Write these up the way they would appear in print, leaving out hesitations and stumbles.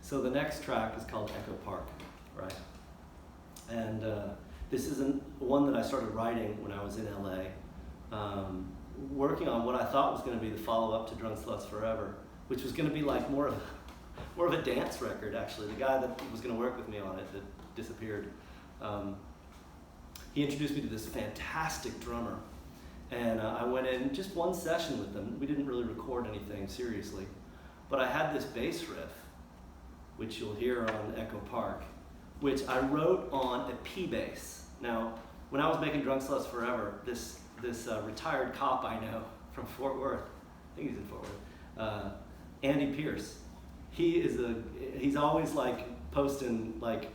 So the next track is called Echo Park, right? And this is one that I started writing when I was in LA, working on what I thought was going to be the follow-up to Drunk Sluts Forever, which was going to be like more of a dance record, actually. The guy that was going to work with me on it that disappeared, he introduced me to this fantastic drummer, and I went in just one session with them. We didn't really record anything seriously, but I had this bass riff, which you'll hear on Echo Park, which I wrote on a P bass. Now, when I was making Drunk Sluts Forever, this retired cop I know from Fort Worth, I think he's in Fort Worth, Andy Pierce. He's always like posting like,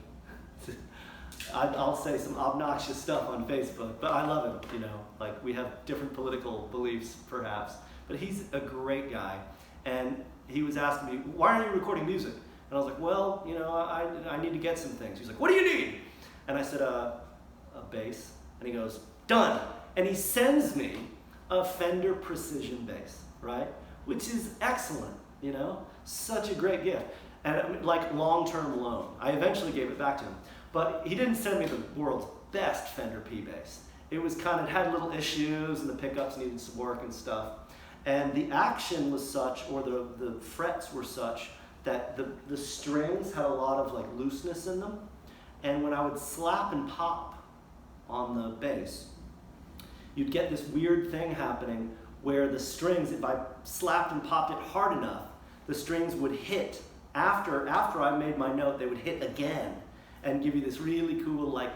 I'll say some obnoxious stuff on Facebook, but I love him, you know, like we have different political beliefs perhaps, but he's a great guy. And he was asking me, why aren't you recording music? And I was like, well, you know, I need to get some things. He's like, what do you need? And I said, a bass. And he goes, done. And he sends me a Fender Precision bass, right? Which is excellent, you know? Such a great gift. And like long-term loan. I eventually gave it back to him. But he didn't send me the world's best Fender P bass. It was kind of, had little issues and the pickups needed some work and stuff. And the action was such, or the frets were such, that the strings had a lot of like looseness in them. And when I would slap and pop on the bass, you'd get this weird thing happening where the strings, if I slapped and popped it hard enough, the strings would hit. After I made my note, they would hit again and give you this really cool like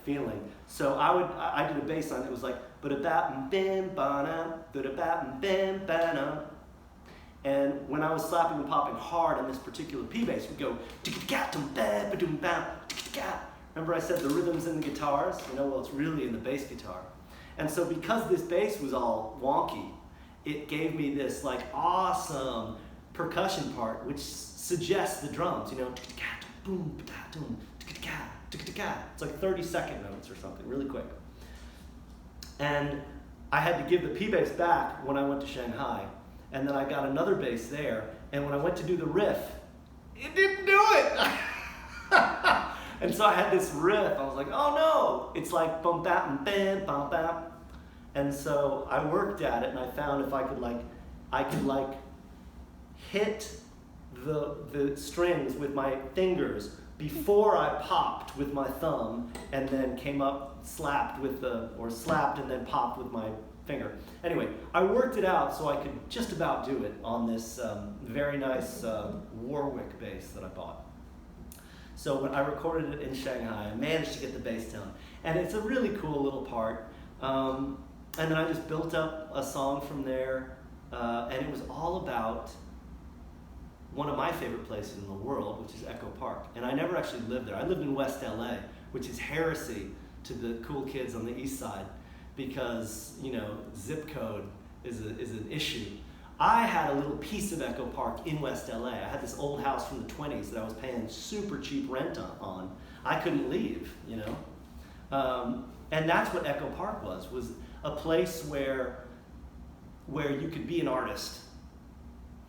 feeling. So I did a bass line that was like ba-da-bam bam ba-dum, ba-da-bam bam ba-dum. And when I was slapping and popping hard on this particular P bass, we'd go remember I said the rhythm's in the guitars? You know, well, it's really in the bass guitar. And so because this bass was all wonky, it gave me this like awesome percussion part, which suggests the drums, you know, it's like 30-second notes or something, really quick. And I had to give the P bass back when I went to Shanghai, and then I got another bass there, and when I went to do the riff, it didn't do it. And so I had this riff, I was like, oh no, it's like bum bam bam bum bam. And so I worked at it, and I found if I could hit the strings with my fingers before I popped with my thumb, and then came up, slapped and then popped with my finger. Anyway, I worked it out so I could just about do it on this very nice Warwick bass that I bought. So when I recorded it in Shanghai, I managed to get the bass down. And it's a really cool little part. And then I just built up a song from there, and it was all about one of my favorite places in the world, which is Echo Park. And I never actually lived there. I lived in West LA, which is heresy to the cool kids on the east side, because, you know, zip code is an issue. I had a little piece of Echo Park in West LA. I had this old house from the 20s that I was paying super cheap rent on. I couldn't leave, you know. And that's what Echo Park was a place where you could be an artist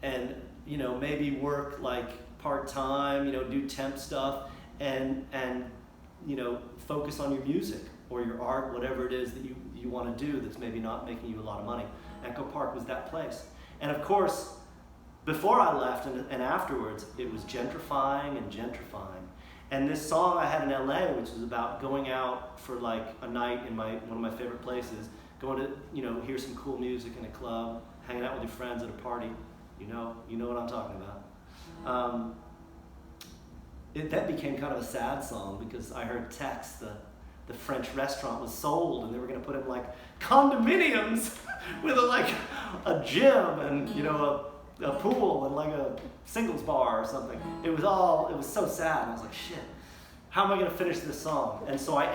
and, you know, maybe work like part-time, you know, do temp stuff and you know, focus on your music or your art, whatever it is that you want to do that's maybe not making you a lot of money. Echo Park was that place. And of course, before I left and afterwards, it was gentrifying and gentrifying. And this song I had in LA, which was about going out for like a night in one of my favorite places, going to, you know, hear some cool music in a club, hanging out with your friends at a party. You know what I'm talking about. That became kind of a sad song because I heard Tex, the French restaurant, was sold, and they were going to put in like condominiums with a gym and, you know, a pool and like a singles bar or something. It was so sad. I was like, shit, how am I going to finish this song? And so I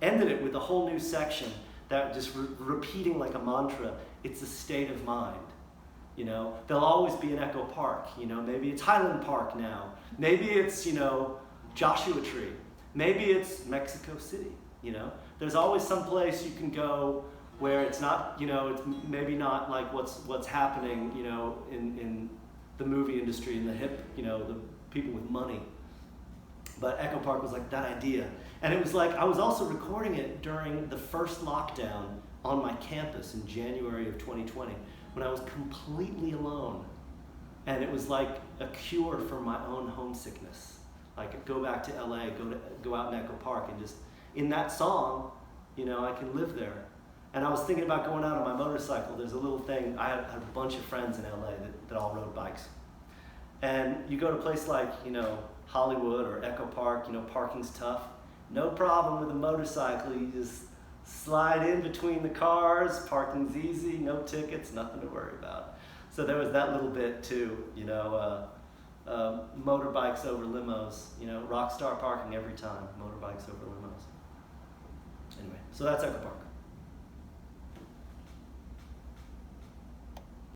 ended it with a whole new section that just repeating like a mantra. It's a state of mind. You know, there'll always be an Echo Park. You know, maybe it's Highland Park now. Maybe it's, you know, Joshua Tree. Maybe it's Mexico City. You know, there's always some place you can go where it's not, you know, it's maybe not like what's happening, you know, in the movie industry and the hip, the people with money. But Echo Park was like that idea. And it was like, I was also recording it during the first lockdown on my campus in January of 2020, when I was completely alone. And it was like a cure for my own homesickness. Like, go back to LA, go out in Echo Park, and just, in that song, I can live there. And I was thinking about going out on my motorcycle. There's a little thing, I had a bunch of friends in LA that all rode bikes. And you go to a place like, Hollywood or Echo Park, parking's tough. No problem with a motorcycle. You just slide in between the cars, parking's easy, no tickets, nothing to worry about. So there was that little bit too, motorbikes over limos, rock star parking every time, motorbikes over limos. Anyway, so that's Echo Park.